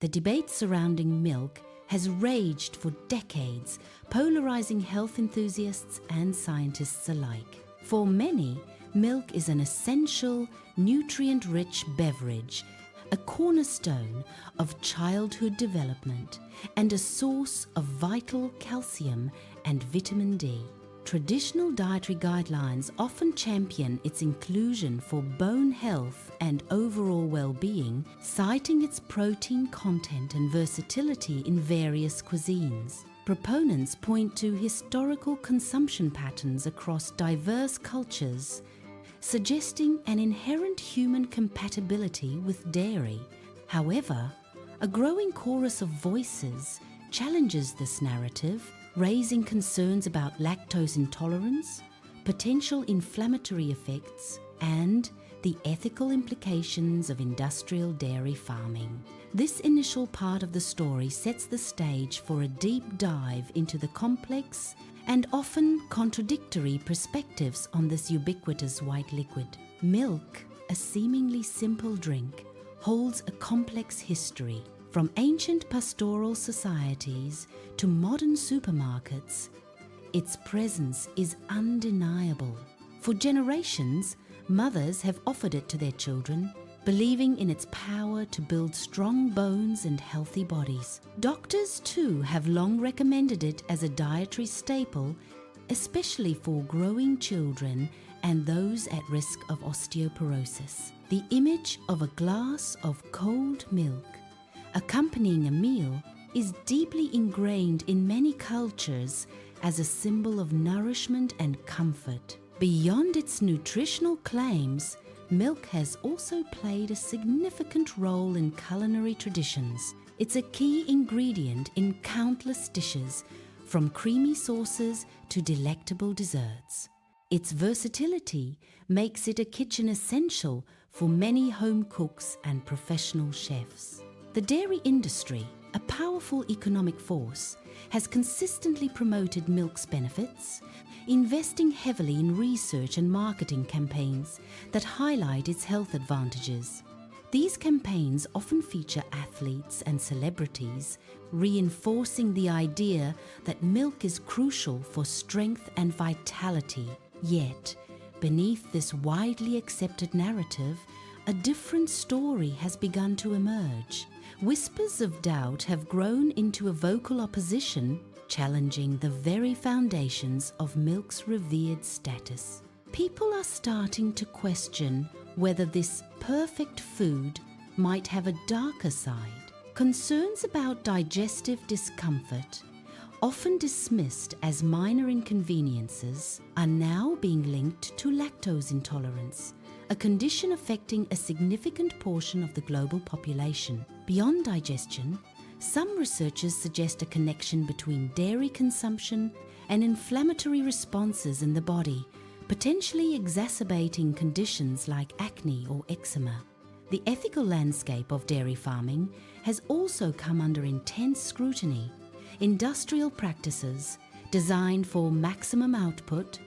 The debate surrounding milk has raged for decades, polarizing health enthusiasts and scientists alike. For many, milk is an essential, nutrient-rich beverage, a cornerstone of childhood development, and a source of vital calcium and vitamin D. Traditional dietary guidelines often champion its inclusion for bone health and overall well-being, citing its protein content and versatility in various cuisines. Proponents point to historical consumption patterns across diverse cultures, suggesting an inherent human compatibility with dairy. However, a growing chorus of voices challenges this narrative, raising concerns about lactose intolerance, potential inflammatory effects, and the ethical implications of industrial dairy farming. This initial part of the story sets the stage for a deep dive into the complex and often contradictory perspectives on this ubiquitous white liquid. Milk, a seemingly simple drink, holds a complex history. From ancient pastoral societies to modern supermarkets, its presence is undeniable. For generations, mothers have offered it to their children, believing in its power to build strong bones and healthy bodies. Doctors, too, have long recommended it as a dietary staple, especially for growing children and those at risk of osteoporosis. The image of a glass of cold milk accompanying a meal is deeply ingrained in many cultures as a symbol of nourishment and comfort. Beyond its nutritional claims, milk has also played a significant role in culinary traditions. It's a key ingredient in countless dishes, from creamy sauces to delectable desserts. Its versatility makes it a kitchen essential for many home cooks and professional chefs. The dairy industry, a powerful economic force, has consistently promoted milk's benefits, investing heavily in research and marketing campaigns that highlight its health advantages. These campaigns often feature athletes and celebrities, reinforcing the idea that milk is crucial for strength and vitality. Yet, beneath this widely accepted narrative, a different story has begun to emerge. Whispers of doubt have grown into a vocal opposition, challenging the very foundations of milk's revered status. People are starting to question whether this perfect food might have a darker side. Concerns about digestive discomfort, often dismissed as minor inconveniences, are now being linked to lactose intolerance, a condition affecting a significant portion of the global population. Beyond digestion, some researchers suggest a connection between dairy consumption and inflammatory responses in the body, potentially exacerbating conditions like acne or eczema. The ethical landscape of dairy farming has also come under intense scrutiny. Industrial practices designed for maximum output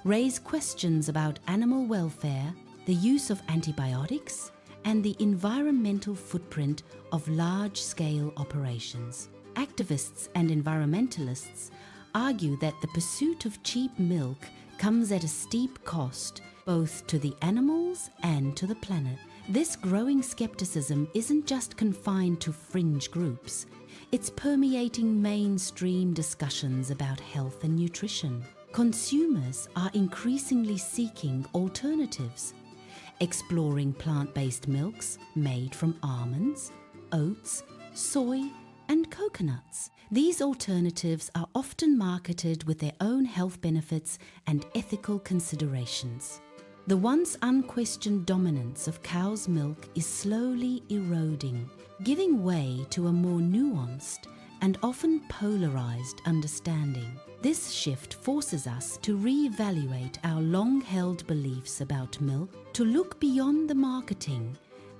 raise questions about animal welfare, the use of antibiotics, and the environmental footprint of large-scale operations. Activists and environmentalists argue that the pursuit of cheap milk comes at a steep cost, both to the animals and to the planet. This growing skepticism isn't just confined to fringe groups. It's permeating mainstream discussions about health and nutrition. Consumers are increasingly seeking alternatives, exploring plant-based milks made from almonds, oats, soy, and coconuts. These alternatives are often marketed with their own health benefits and ethical considerations. The once unquestioned dominance of cow's milk is slowly eroding, giving way to a more nuanced and often polarized understanding. This shift forces us to reevaluate our long-held beliefs about milk, to look beyond the marketing,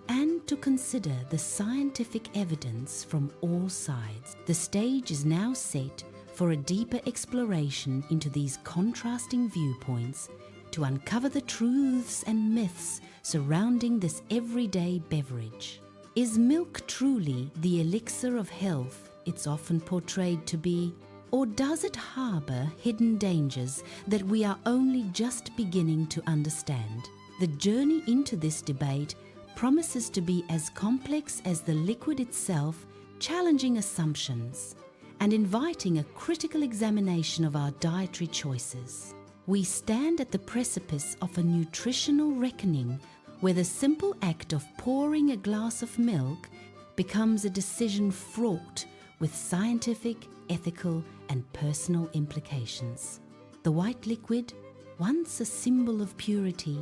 and to consider the scientific evidence from all sides. The stage is now set for a deeper exploration into these contrasting viewpoints, to uncover the truths and myths surrounding this everyday beverage. Is milk truly the elixir of health it's often portrayed to be, or does it harbor hidden dangers that we are only just beginning to understand? The journey into this debate promises to be as complex as the liquid itself, challenging assumptions and inviting a critical examination of our dietary choices. We stand at the precipice of a nutritional reckoning where the simple act of pouring a glass of milk becomes a decision fraught with scientific, ethical, and personal implications. The white liquid, once a symbol of purity,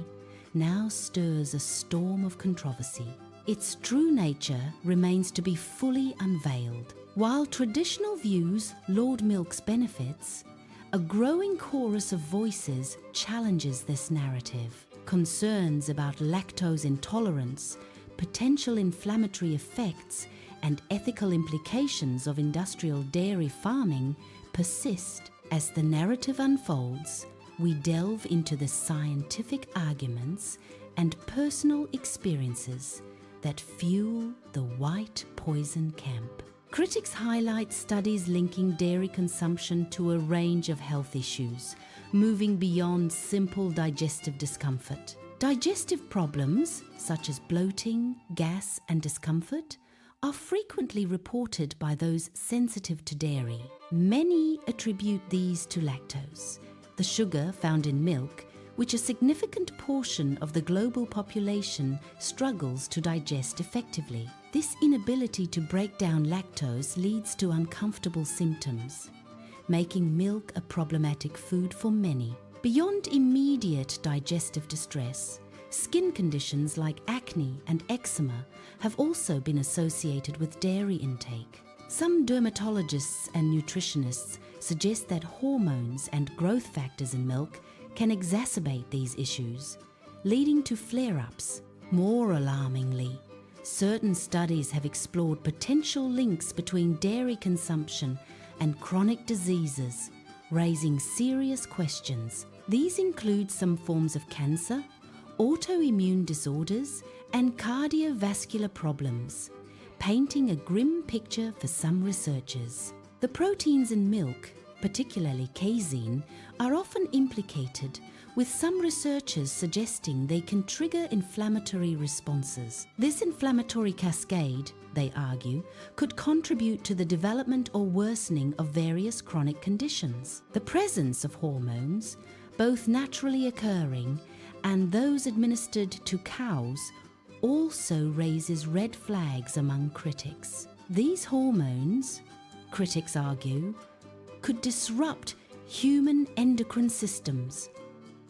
now stirs a storm of controversy. Its true nature remains to be fully unveiled. While traditional views laud milk's benefits, a growing chorus of voices challenges this narrative. Concerns about lactose intolerance, potential inflammatory effects, and ethical implications of industrial dairy farming persist. As the narrative unfolds, we delve into the scientific arguments and personal experiences that fuel the white poison camp. Critics highlight studies linking dairy consumption to a range of health issues, moving beyond simple digestive discomfort. Digestive problems, such as bloating, gas, and discomfort, are frequently reported by those sensitive to dairy. Many attribute these to lactose, the sugar found in milk, which a significant portion of the global population struggles to digest effectively. This inability to break down lactose leads to uncomfortable symptoms, making milk a problematic food for many. Beyond immediate digestive distress, skin conditions like acne and eczema have also been associated with dairy intake. Some dermatologists and nutritionists suggest that hormones and growth factors in milk can exacerbate these issues, leading to flare-ups. More alarmingly, certain studies have explored potential links between dairy consumption and chronic diseases, raising serious questions. These include some forms of cancer, autoimmune disorders, and cardiovascular problems, painting a grim picture for some researchers. The proteins in milk, particularly casein, are often implicated, with some researchers suggesting they can trigger inflammatory responses. This inflammatory cascade, they argue, could contribute to the development or worsening of various chronic conditions. The presence of hormones, both naturally occurring and those administered to cows, also raises red flags among critics. These hormones, critics argue, could disrupt human endocrine systems,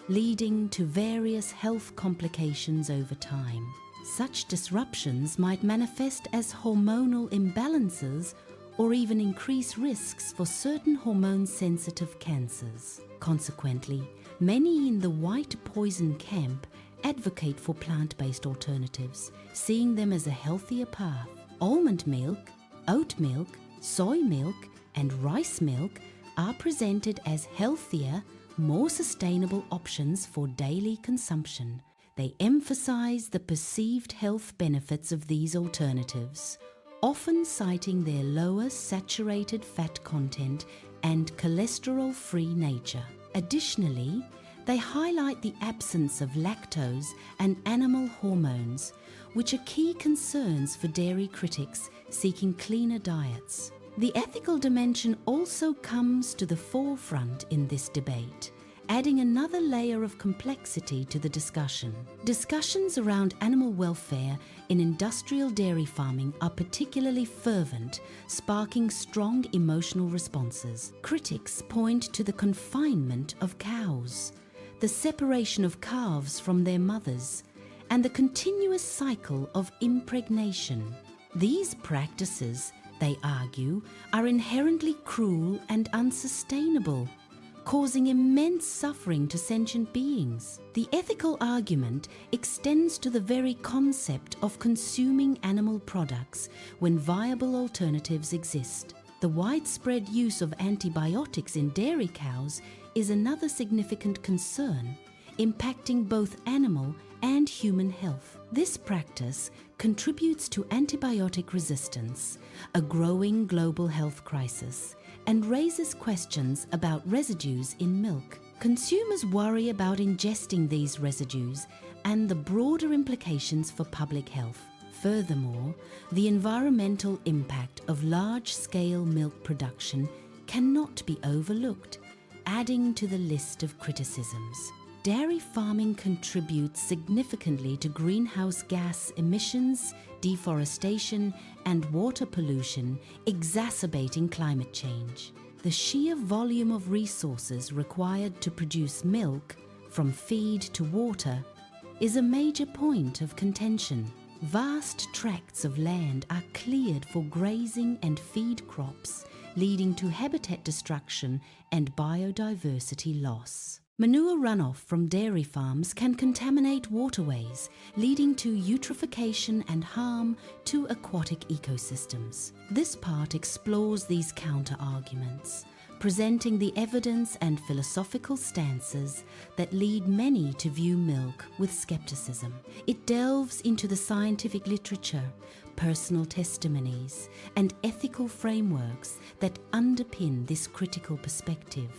leading to various health complications over time. Such disruptions might manifest as hormonal imbalances or even increase risks for certain hormone-sensitive cancers. Consequently, many in the white poison camp advocate for plant-based alternatives, seeing them as a healthier path. Almond milk, oat milk, soy milk, and rice milk are presented as healthier, more sustainable options for daily consumption. They emphasize the perceived health benefits of these alternatives, often citing their lower saturated fat content and cholesterol-free nature. Additionally, they highlight the absence of lactose and animal hormones, which are key concerns for dairy critics seeking cleaner diets. The ethical dimension also comes to the forefront in this debate, adding another layer of complexity to the discussion. Discussions around animal welfare in industrial dairy farming are particularly fervent, sparking strong emotional responses. Critics point to the confinement of cows, the separation of calves from their mothers, and the continuous cycle of impregnation. These practices, they argue, are inherently cruel and unsustainable, causing immense suffering to sentient beings. The ethical argument extends to the very concept of consuming animal products when viable alternatives exist. The widespread use of antibiotics in dairy cows is another significant concern, impacting both animal and human health. This practice contributes to antibiotic resistance, a growing global health crisis, and raises questions about residues in milk. Consumers worry about ingesting these residues and the broader implications for public health. Furthermore, the environmental impact of large-scale milk production cannot be overlooked, adding to the list of criticisms. Dairy farming contributes significantly to greenhouse gas emissions, deforestation, and water pollution, exacerbating climate change. The sheer volume of resources required to produce milk, from feed to water, is a major point of contention. Vast tracts of land are cleared for grazing and feed crops, leading to habitat destruction and biodiversity loss. Manure runoff from dairy farms can contaminate waterways, leading to eutrophication and harm to aquatic ecosystems. This part explores these counter-arguments, presenting the evidence and philosophical stances that lead many to view milk with skepticism. It delves into the scientific literature, personal testimonies, and ethical frameworks that underpin this critical perspective.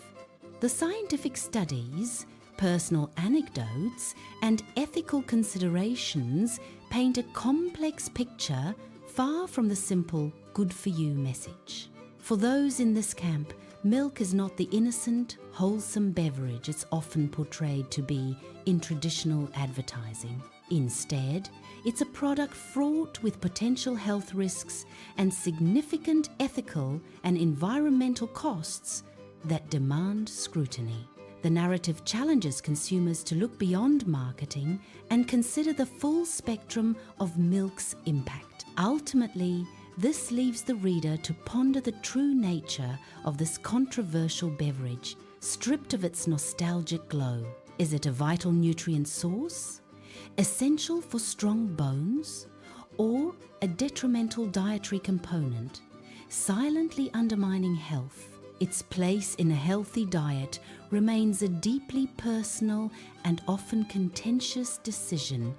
The scientific studies, personal anecdotes, and ethical considerations paint a complex picture far from the simple good-for-you message. For those in this camp, milk is not the innocent, wholesome beverage it's often portrayed to be in traditional advertising. Instead, it's a product fraught with potential health risks and significant ethical and environmental costs that demand scrutiny. The narrative challenges consumers to look beyond marketing and consider the full spectrum of milk's impact. Ultimately, this leaves the reader to ponder the true nature of this controversial beverage, stripped of its nostalgic glow. Is it a vital nutrient source, essential for strong bones, or a detrimental dietary component, silently undermining health? Its place in a healthy diet remains a deeply personal and often contentious decision,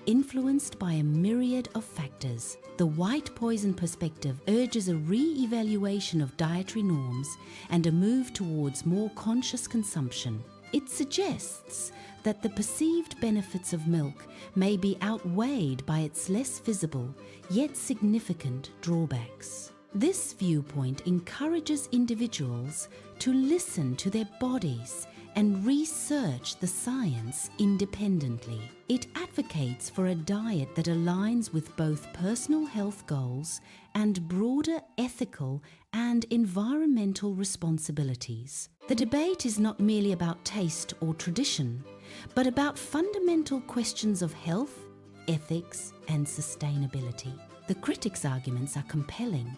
influenced by a myriad of factors. The white poison perspective urges a re-evaluation of dietary norms and a move towards more conscious consumption. It suggests that the perceived benefits of milk may be outweighed by its less visible, yet significant drawbacks. This viewpoint encourages individuals to listen to their bodies and research the science independently. It advocates for a diet that aligns with both personal health goals and broader ethical and environmental responsibilities. The debate is not merely about taste or tradition, but about fundamental questions of health, ethics, and sustainability. The critics' arguments are compelling,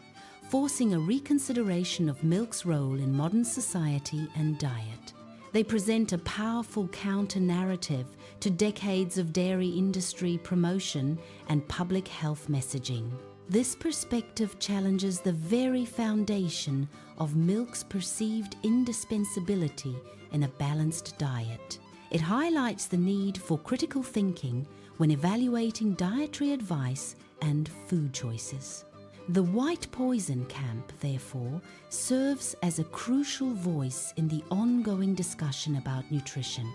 forcing a reconsideration of milk's role in modern society and diet. They present a powerful counter-narrative to decades of dairy industry promotion and public health messaging. This perspective challenges the very foundation of milk's perceived indispensability in a balanced diet. It highlights the need for critical thinking when evaluating dietary advice and food choices. The white poison camp, therefore, serves as a crucial voice in the ongoing discussion about nutrition.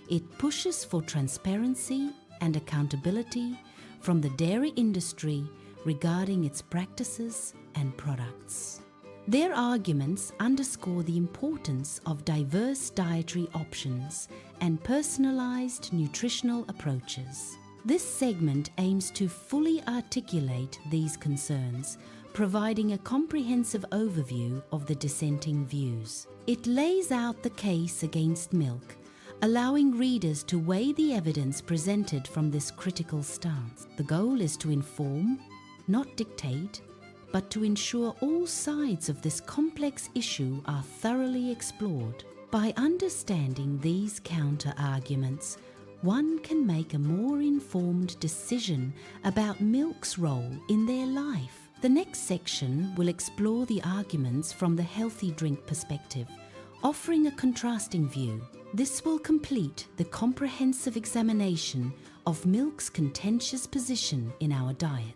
It pushes for transparency and accountability from the dairy industry regarding its practices and products. Their arguments underscore the importance of diverse dietary options and personalized nutritional approaches. This segment aims to fully articulate these concerns, providing a comprehensive overview of the dissenting views. It lays out the case against milk, allowing readers to weigh the evidence presented from this critical stance. The goal is to inform, not dictate, but to ensure all sides of this complex issue are thoroughly explored. By understanding these counter-arguments, one can make a more informed decision about milk's role in their life. The next section will explore the arguments from the healthy drink perspective, offering a contrasting view. This will complete the comprehensive examination of milk's contentious position in our diets.